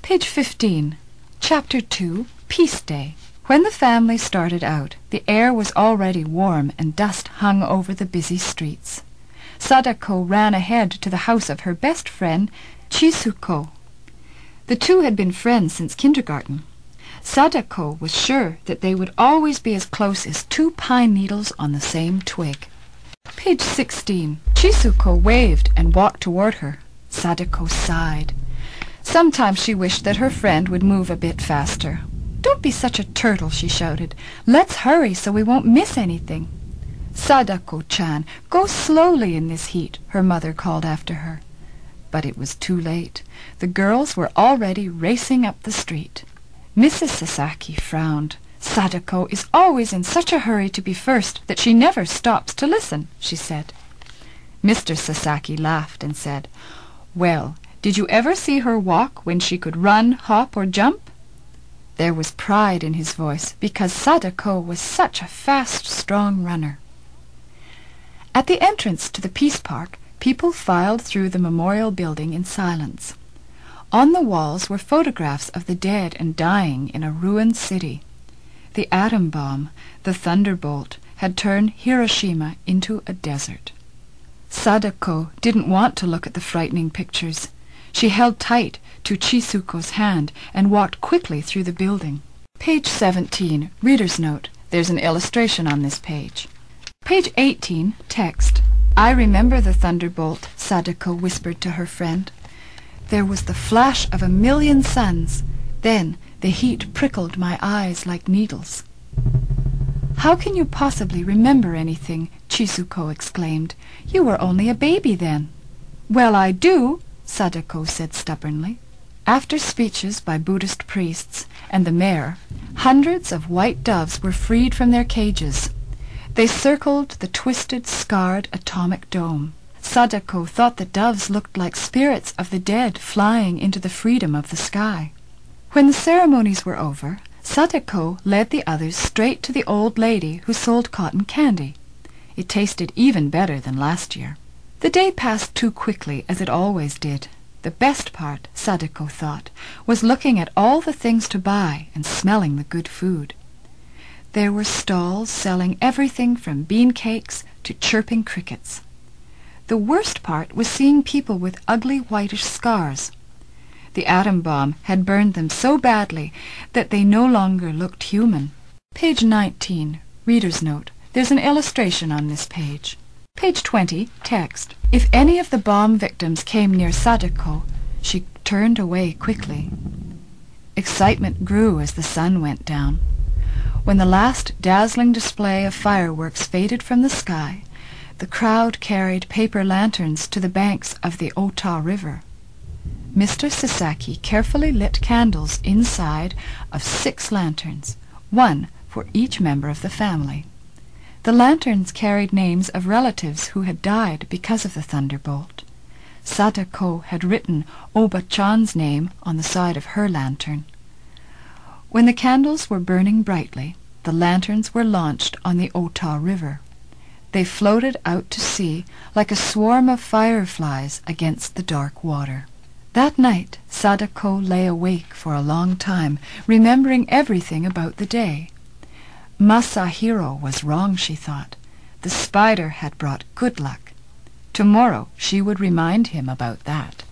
Page 15. Chapter 2, Peace Day. When the family started out, the air was already warm and dust hung over the busy streets. Sadako ran ahead to the house of her best friend, Chisuko. The two had been friends since kindergarten. Sadako was sure that they would always be as close as two pine needles on the same twig. Page 16. Chisuko waved and walked toward her. Sadako sighed. Sometimes she wished that her friend would move a bit faster. "Don't be such a turtle," she shouted. "Let's hurry so we won't miss anything." "Sadako-chan, go slowly in this heat," her mother called after her. But it was too late. The girls were already racing up the street. Mrs. Sasaki frowned. "Sadako is always in such a hurry to be first that she never stops to listen," she said. Mr. Sasaki laughed and said, "Well, did you ever see her walk when she could run, hop, or jump?" There was pride in his voice because Sadako was such a fast, strong runner. At the entrance to the Peace Park, people filed through the memorial building in silence. On the walls were photographs of the dead and dying in a ruined city. The atom bomb, the thunderbolt, had turned Hiroshima into a desert. Sadako didn't want to look at the frightening pictures. She held tight to Chisuko's hand and walked quickly through the building. Page 17, Reader's Note. There's an illustration on this page. Page 18, Text. "I remember the thunderbolt," Sadako whispered to her friend. "There was the flash of 1,000,000 suns. Then the heat prickled my eyes like needles." "How can you possibly remember anything?" Chisuko exclaimed. "You were only a baby then." "Well, I do," Sadako said stubbornly. After speeches by Buddhist priests and the mayor, hundreds of white doves were freed from their cages. They circled the twisted, scarred atomic dome. Sadako thought the doves looked like spirits of the dead flying into the freedom of the sky. When the ceremonies were over, Sadako led the others straight to the old lady who sold cotton candy. It tasted even better than last year. The day passed too quickly, as it always did. The best part, Sadako thought, was looking at all the things to buy and smelling the good food. There were stalls selling everything from bean cakes to chirping crickets. The worst part was seeing people with ugly whitish scars. The atom bomb had burned them so badly that they no longer looked human. Page 19, Reader's Note. There's an illustration on this page. Page 20, Text. If any of the bomb victims came near Sadako, she turned away quickly. Excitement grew as the sun went down. When the last dazzling display of fireworks faded from the sky, the crowd carried paper lanterns to the banks of the Ota River. Mr. Sasaki carefully lit candles inside of 6 lanterns, one for each member of the family. The lanterns carried names of relatives who had died because of the thunderbolt. Sadako had written Oba-chan's name on the side of her lantern. When the candles were burning brightly, the lanterns were launched on the Ota River. They floated out to sea like a swarm of fireflies against the dark water. That night, Sadako lay awake for a long time, remembering everything about the day. Masahiro was wrong, she thought. The spider had brought good luck. Tomorrow she would remind him about that.